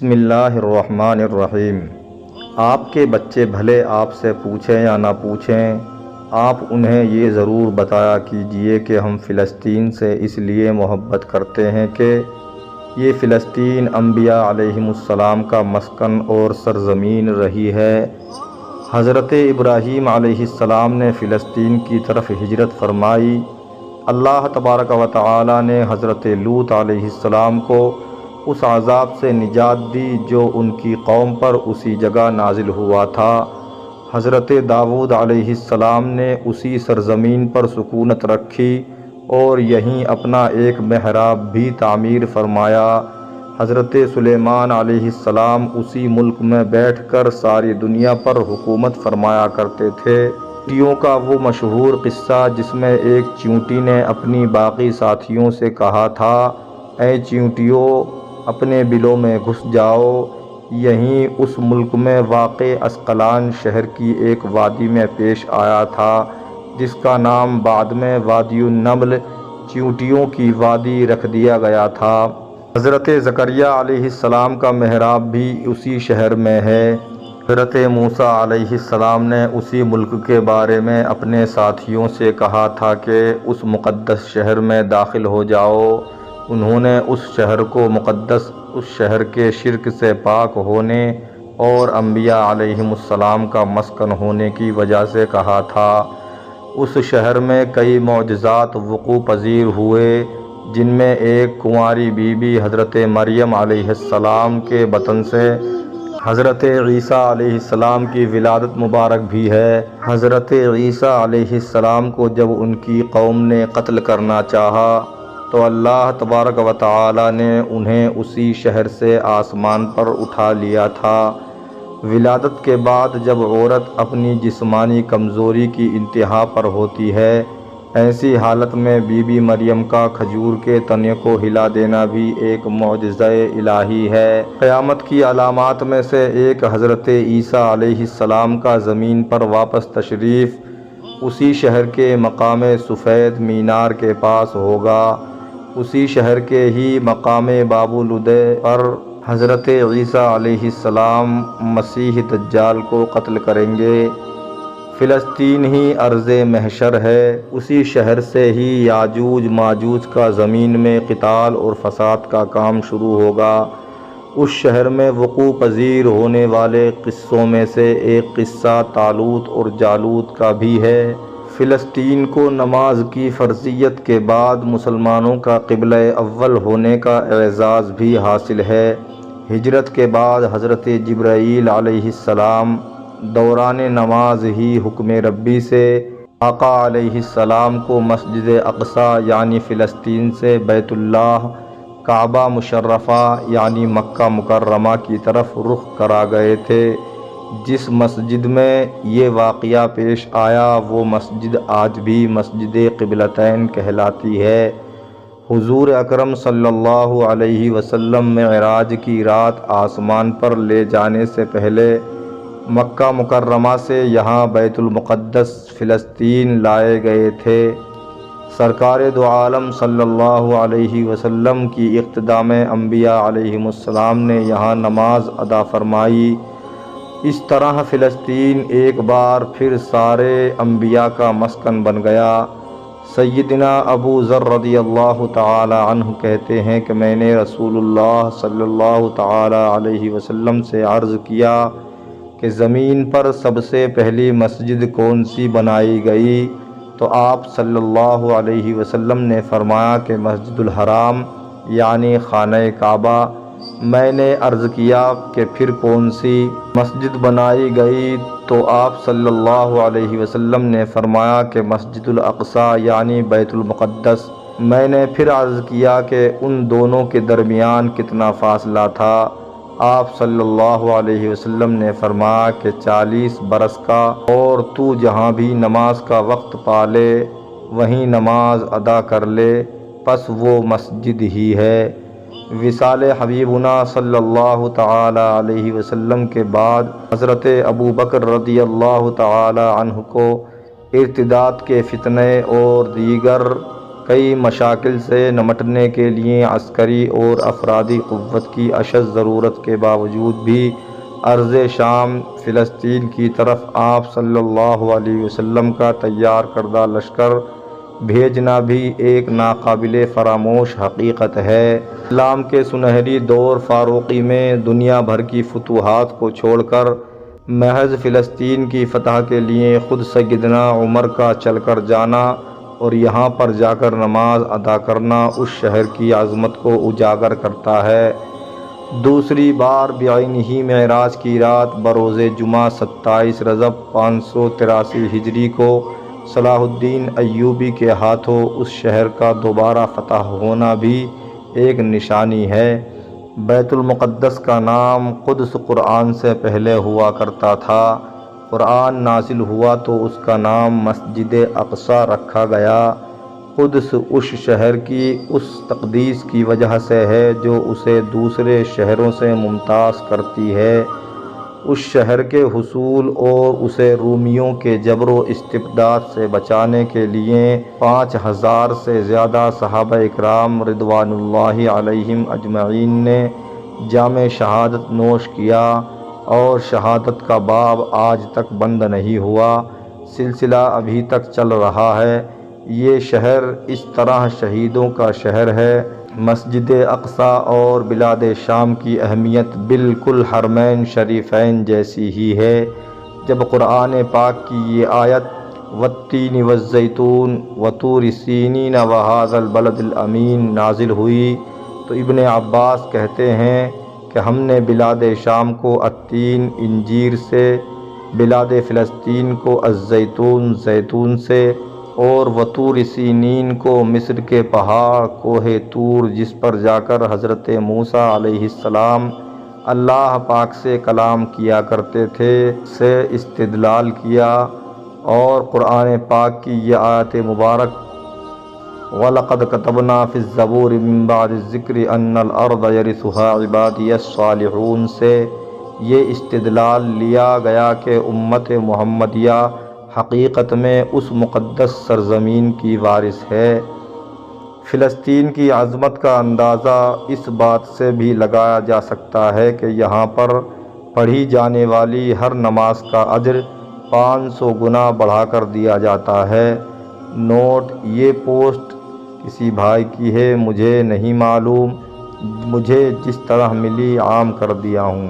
بسم اللہ الرحمن الرحیم۔ آپ کے بچے بھلے آپ سے پوچھیں یا نہ پوچھیں، آپ انہیں یہ ضرور بتایا کیجئے کہ ہم فلسطین سے اس لیے محبت کرتے ہیں کہ یہ فلسطین انبیاء علیہم السلام کا مسکن اور سرزمین رہی ہے۔ حضرت ابراہیم علیہ السلام نے فلسطین کی طرف ہجرت فرمائی۔ اللہ تبارک و تعالی نے حضرت لوط علیہ السلام کو اس عذاب سے نجات دی جو ان کی قوم پر اسی جگہ نازل ہوا تھا۔ حضرت داؤد علیہ السلام نے اسی سرزمین پر سکونت رکھی اور یہیں اپنا ایک محراب بھی تعمیر فرمایا۔ حضرت سلیمان علیہ السلام اسی ملک میں بیٹھ کر ساری دنیا پر حکومت فرمایا کرتے تھے۔ چیونٹیوں کا وہ مشہور قصہ جس میں ایک چیونٹی نے اپنی باقی ساتھیوں سے کہا تھا، اے چیونٹیوں اپنے بلوں میں گھس جاؤ، یہیں اس ملک میں واقع اسقلان شہر کی ایک وادی میں پیش آیا تھا جس کا نام بعد میں وادی النمل چیونٹیوں کی وادی رکھ دیا گیا تھا۔ حضرت زکریا علیہ السلام کا محراب بھی اسی شہر میں ہے۔ حضرت موسیٰ علیہ السلام نے اسی ملک کے بارے میں اپنے ساتھیوں سے کہا تھا کہ اس مقدس شہر میں داخل ہو جاؤ۔ انہوں نے اس شہر کو مقدس اس شہر کے شرک سے پاک ہونے اور انبیاء علیہم السلام کا مسکن ہونے کی وجہ سے کہا تھا۔ اس شہر میں کئی معجزات وقوع پذیر ہوئے، جن میں ایک کنواری بی بی حضرت مریم علیہ السلام کے بطن سے حضرت عیسیٰ علیہ السلام کی ولادت مبارک بھی ہے۔ حضرت عیسیٰ علیہ السلام کو جب ان کی قوم نے قتل کرنا چاہا تو اللہ تبارک و تعالی نے انہیں اسی شہر سے آسمان پر اٹھا لیا تھا۔ ولادت کے بعد جب عورت اپنی جسمانی کمزوری کی انتہا پر ہوتی ہے، ایسی حالت میں بی بی مریم کا کھجور کے تنے کو ہلا دینا بھی ایک معجزہ الہی ہے۔ قیامت کی علامات میں سے ایک حضرت عیسیٰ علیہ السلام کا زمین پر واپس تشریف اسی شہر کے مقام سفید مینار کے پاس ہوگا۔ اسی شہر کے ہی مقام باب لدے پر حضرت عیسیٰ علیہ السلام مسیح دجال کو قتل کریں گے۔ فلسطین ہی ارض محشر ہے۔ اسی شہر سے ہی یاجوج ماجوج کا زمین میں قتال اور فساد کا کام شروع ہوگا۔ اس شہر میں وقوع پذیر ہونے والے قصوں میں سے ایک قصہ طالوت اور جالوت کا بھی ہے۔ فلسطین کو نماز کی فرضیت کے بعد مسلمانوں کا قبلہ اول ہونے کا اعزاز بھی حاصل ہے۔ ہجرت کے بعد حضرت جبرائیل علیہ السلام دوران نماز ہی حکم ربی سے آقا علیہ السلام کو مسجد اقصیٰ یعنی فلسطین سے بیت اللہ کعبہ مشرفہ یعنی مکہ مکرمہ کی طرف رخ کرا گئے تھے۔ جس مسجد میں یہ واقعہ پیش آیا وہ مسجد آج بھی مسجد قبلتین کہلاتی ہے۔ حضور اکرم صلی اللہ علیہ وسلم معراج کی رات آسمان پر لے جانے سے پہلے مکہ مکرمہ سے یہاں بیت المقدس فلسطین لائے گئے تھے۔ سرکار دو عالم صلی اللہ علیہ وسلم کی اقتداء میں انبیاء علیہم السلام نے یہاں نماز ادا فرمائی۔ اس طرح فلسطین ایک بار پھر سارے انبیاء کا مسکن بن گیا۔ سیدنا ابو ذر رضی اللہ تعالی عنہ کہتے ہیں کہ میں نے رسول اللہ صلی اللہ تعالی علیہ وسلم سے عرض کیا کہ زمین پر سب سے پہلی مسجد کون سی بنائی گئی؟ تو آپ صلی اللہ علیہ وسلم نے فرمایا کہ مسجد الحرام یعنی خانہ کعبہ۔ میں نے عرض کیا کہ پھر کون سی مسجد بنائی گئی؟ تو آپ صلی اللہ علیہ وسلم نے فرمایا کہ مسجد الاقصیٰ یعنی بیت المقدس۔ میں نے پھر عرض کیا کہ ان دونوں کے درمیان کتنا فاصلہ تھا؟ آپ صلی اللہ علیہ وسلم نے فرمایا کہ 40 برس کا، اور تو جہاں بھی نماز کا وقت پا لے وہیں نماز ادا کر لے، پس وہ مسجد ہی ہے۔ وصال حبیبنا صلی اللہ تعالی علیہ وسلم کے بعد حضرت ابو بکر رضی اللہ تعالی عنہ کو ارتداد کے فتنے اور دیگر کئی مشاکل سے نمٹنے کے لیے عسکری اور افرادی قوت کی اشد ضرورت کے باوجود بھی ارض شام فلسطین کی طرف آپ صلی اللہ علیہ وسلم کا تیار کردہ لشکر بھیجنا بھی ایک ناقابل فراموش حقیقت ہے۔ اسلام کے سنہری دور فاروقی میں دنیا بھر کی فتوحات کو چھوڑ کر محض فلسطین کی فتح کے لیے خود سیدنا عمر کا چل کر جانا اور یہاں پر جا کر نماز ادا کرنا اس شہر کی عظمت کو اجاگر کرتا ہے۔ دوسری بار بعینہ معراج کی رات بروز جمعہ 27 رجب 583 ہجری کو صلاح الدین ایوبی کے ہاتھوں اس شہر کا دوبارہ فتح ہونا بھی ایک نشانی ہے۔ بیت المقدس کا نام قدس قرآن سے پہلے ہوا کرتا تھا۔ قرآن نازل ہوا تو اس کا نام مسجد اقصیٰ رکھا گیا۔ قدس اس شہر کی اس تقدیس کی وجہ سے ہے جو اسے دوسرے شہروں سے ممتاز کرتی ہے۔ اس شہر کے حصول اور اسے رومیوں کے جبر و استبداد سے بچانے کے لیے 5000 سے زیادہ صحابہ اکرام رضوان اللہ علیہم اجمعین نے جام شہادت نوش کیا اور شہادت کا باب آج تک بند نہیں ہوا، سلسلہ ابھی تک چل رہا ہے۔ یہ شہر اس طرح شہیدوں کا شہر ہے۔ مسجد اقصیٰ اور بلاد شام کی اہمیت بالکل حرمین شریفین جیسی ہی ہے۔ جب قرآن پاک کی یہ آیت والتین والزیتون وطور سینین وہذا البلد الامین نازل ہوئی تو ابن عباس کہتے ہیں کہ ہم نے بلاد شام کو التین انجیر سے، بلاد فلسطین کو الزیتون زیتون سے، اور وطور سینین کو مصر کے پہاڑ کوہ طور جس پر جا کر حضرت موسیٰ علیہ السلام اللہ پاک سے کلام کیا کرتے تھے سے استدلال کیا، اور قرآن پاک کی یہ آیت مبارک وَلَقَدْ كَتَبْنَا فِي الزَّبُورِ مِن بَعْدِ الذِّكْرِ أَنَّ الْأَرْضَ يَرِثُهَا عِبَادِيَ الصَّالِحُونَ سے یہ استدلال لیا گیا کہ امت محمدیہ حقیقت میں اس مقدس سرزمین کی وارث ہے۔ فلسطین کی عظمت کا اندازہ اس بات سے بھی لگایا جا سکتا ہے کہ یہاں پر پڑھی جانے والی ہر نماز کا اجر 500 گنا بڑھا کر دیا جاتا ہے۔ نوٹ: یہ پوسٹ کسی بھائی کی ہے، مجھے نہیں معلوم، مجھے جس طرح ملی عام کر دیا ہوں۔